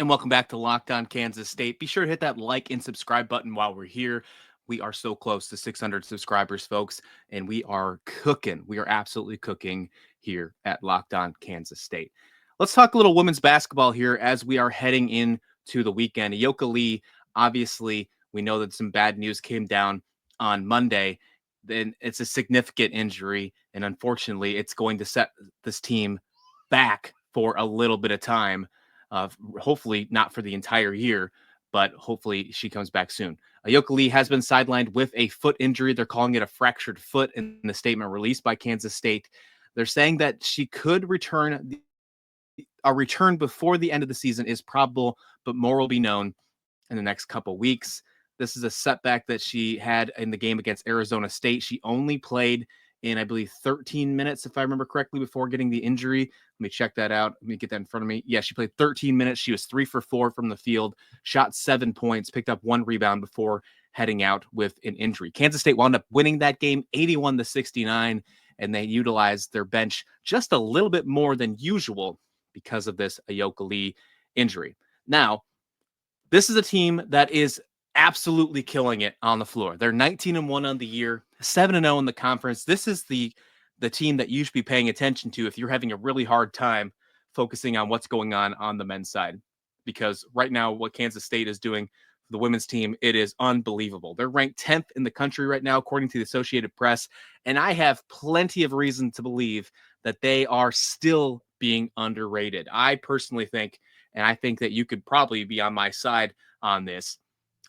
And welcome back to Locked On Kansas State. Be sure to hit that like and subscribe button while we're here. We are so close to 600 subscribers, folks, and we are cooking. We are absolutely cooking here at Locked On Kansas State. Let's talk a little women's basketball here as we are heading into the weekend. Ayoka Lee, obviously, we know that some bad news came down on Monday. Then it's a significant injury, and unfortunately, it's going to set this team back for a little bit of time. Hopefully not for the entire year, but hopefully she comes back soon. Ayoka Lee has been sidelined with a foot injury. They're calling it a fractured foot in the statement released by Kansas State. They're saying that she could return. A return before the end of the season is probable, but more will be known in the next couple weeks. This is a setback that she had in the game against Arizona State. She only played in, I believe, 13 minutes, if I remember correctly, before getting the injury. Let me check that out. Let me get that in front of me. Yeah, she played 13 minutes. She was 3 for 4 from the field, shot 7 points, picked up 1 rebound before heading out with an injury. Kansas State wound up winning that game 81-69, and they utilized their bench just a little bit more than usual because of this Ayoka Lee injury. Now, this is a team that is absolutely killing it on the floor. They're 19-1 on the year, 7-0 in the conference. This is the team that you should be paying attention to if you're having a really hard time focusing on what's going on the men's side. Because right now, what Kansas State is doing for the women's team, it is unbelievable. They're ranked 10th in the country right now, according to the Associated Press. And I have plenty of reason to believe that they are still being underrated. I personally think, and I think that you could probably be on my side on this,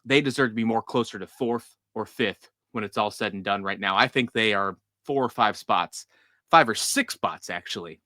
they deserve to be more closer to 4th or 5th when it's all said and done right now. I think they are 4 or 5 spots, 5 or 6 spots actually,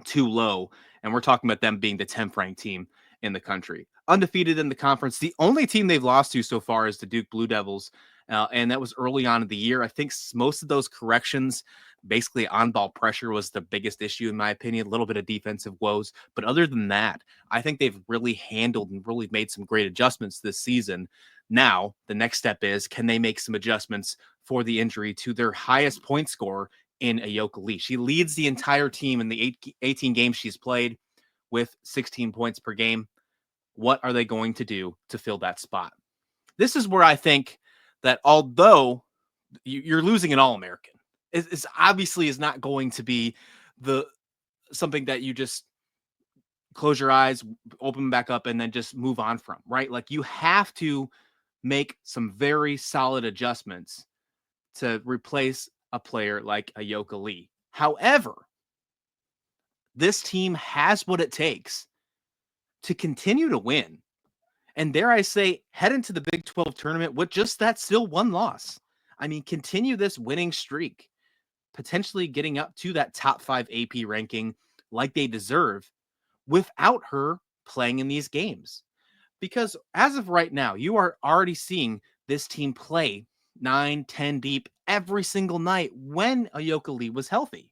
too low. And we're talking about them being the 10th ranked team in the country. Undefeated in the conference. The only team they've lost to so far is the Duke Blue Devils. And that was early on in the year. I think most of those corrections, basically on-ball pressure was the biggest issue, in my opinion, a little bit of defensive woes. But other than that, I think they've really handled and really made some great adjustments this season. Now, the next step is, can they make some adjustments for the injury to their highest point scorer in Ayoka Lee? She leads the entire team in the 18 games she's played with 16 points per game. What are they going to do to fill that spot? This is where I think that although you're losing an All-American, it obviously is not going to be something that you just close your eyes, open back up, and then just move on from, right? Like you have to make some very solid adjustments to replace a player like Ayoka Lee. However, this team has what it takes to continue to win. And dare I say, head into the Big 12 tournament with just that still one loss. I mean, continue this winning streak, potentially getting up to that top 5 AP ranking like they deserve without her playing in these games. Because as of right now, you are already seeing this team play 9, 10 deep every single night when Ayoka Lee was healthy.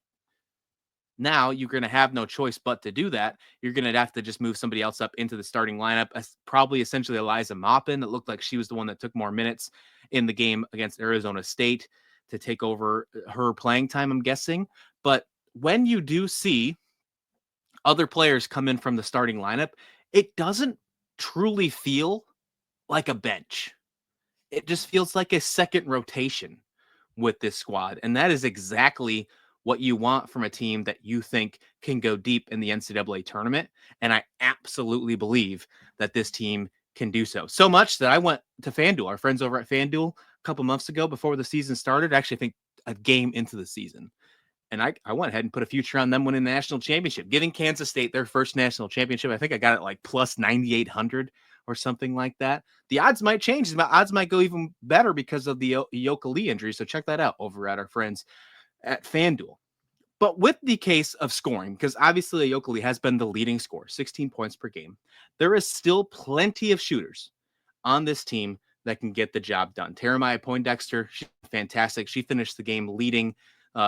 Now you're going to have no choice but to do that. You're going to have to just move somebody else up into the starting lineup, probably essentially Eliza Maupin. It looked like she was the one that took more minutes in the game against Arizona State to take over her playing time, I'm guessing. But when you do see other players come in from the starting lineup, it doesn't truly feel like a bench. It just feels like a second rotation with this squad. And that is exactly what you want from a team that you think can go deep in the NCAA tournament. And I absolutely believe that this team can do so. So much that I went to FanDuel, our friends over at FanDuel, a couple months ago before the season started, actually, I think a game into the season. And I went ahead and put a future on them winning the national championship, giving Kansas State their first national championship. I think I got it like plus 9,800 or something like that. The odds might change. The odds might go even better because of the Ayoka Lee injury. So check that out over at our friends at FanDuel. But with the case of scoring, because obviously Ayoka Lee has been the leading scorer, 16 points per game, there is still plenty of shooters on this team that can get the job done. Jeremiah Poindexter, she's fantastic. She finished the game leading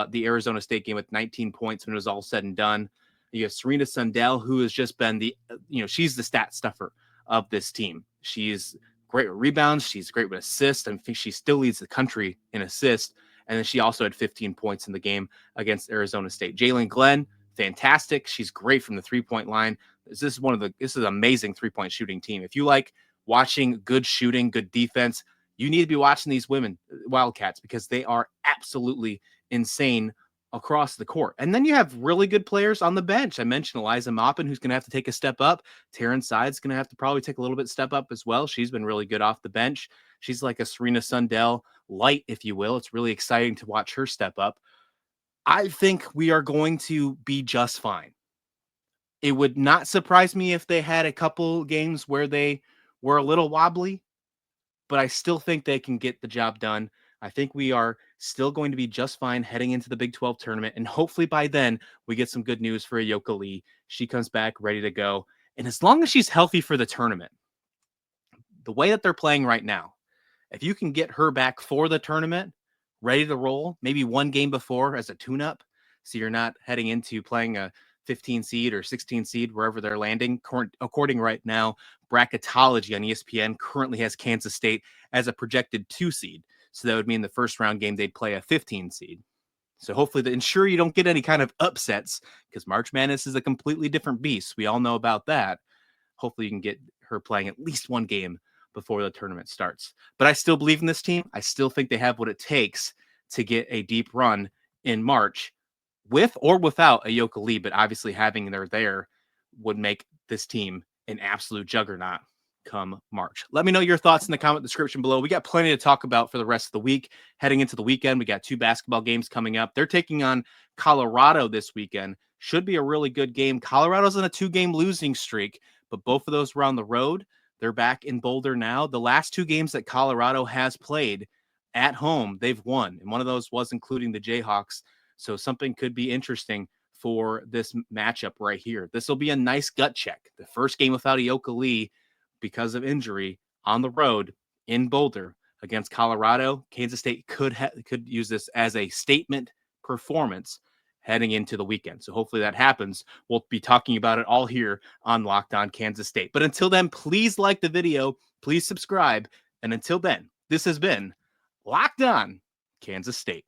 the Arizona State game with 19 points when it was all said and done. You have Serena Sundell, who has just been she's the stat stuffer of this team. She's great with rebounds. She's great with assists. I think she still leads the country in assists. And then she also had 15 points in the game against Arizona State. Jaelyn Glenn, fantastic. She's great from the 3-point line. This is an amazing 3-point shooting team. If you like watching good shooting, good defense, you need to be watching these women Wildcats because they are absolutely insane across the court. And then you have really good players on the bench. I mentioned Eliza Maupin, who's going to have to take a step up. Taryn Side's going to have to probably take a little bit step up as well. She's been really good off the bench. She's like a Serena Sundell light, if you will. It's really exciting to watch her step up. I think we are going to be just fine. It would not surprise me if they had a couple games where they were a little wobbly, but I still think they can get the job done. I think we are still going to be just fine heading into the Big 12 tournament. And hopefully by then we get some good news for Ayoka Lee. She comes back ready to go. And as long as she's healthy for the tournament, the way that they're playing right now, if you can get her back for the tournament, ready to roll, maybe one game before as a tune-up, so you're not heading into playing a 15 seed or 16 seed, wherever they're landing. According right now, bracketology on ESPN currently has Kansas State as a projected 2 seed. So that would mean the first round game, they'd play a 15 seed. So hopefully to ensure you don't get any kind of upsets, because March Madness is a completely different beast. We all know about that. Hopefully you can get her playing at least one game before the tournament starts. But I still believe in this team. I still think they have what it takes to get a deep run in March with or without Ayoka Lee. But obviously having her there would make this team an absolute juggernaut come March. Let me know your thoughts in the comment description below. We got plenty to talk about for the rest of the week. Heading into the weekend, we got 2 basketball games coming up. They're taking on Colorado this weekend. Should be a really good game. Colorado's on a 2-game losing streak, but both of those were on the road. They're back in Boulder now. The last 2 games that Colorado has played at home, they've won. And one of those was including the Jayhawks. So something could be interesting for this matchup right here. This will be a nice gut check. The first game without Ayoka Lee because of injury on the road in Boulder against Colorado. Kansas State could use this as a statement performance heading into the weekend. So hopefully that happens. We'll be talking about it all here on Locked On Kansas State. But until then, please like the video, please subscribe. And until then, this has been Locked On Kansas State.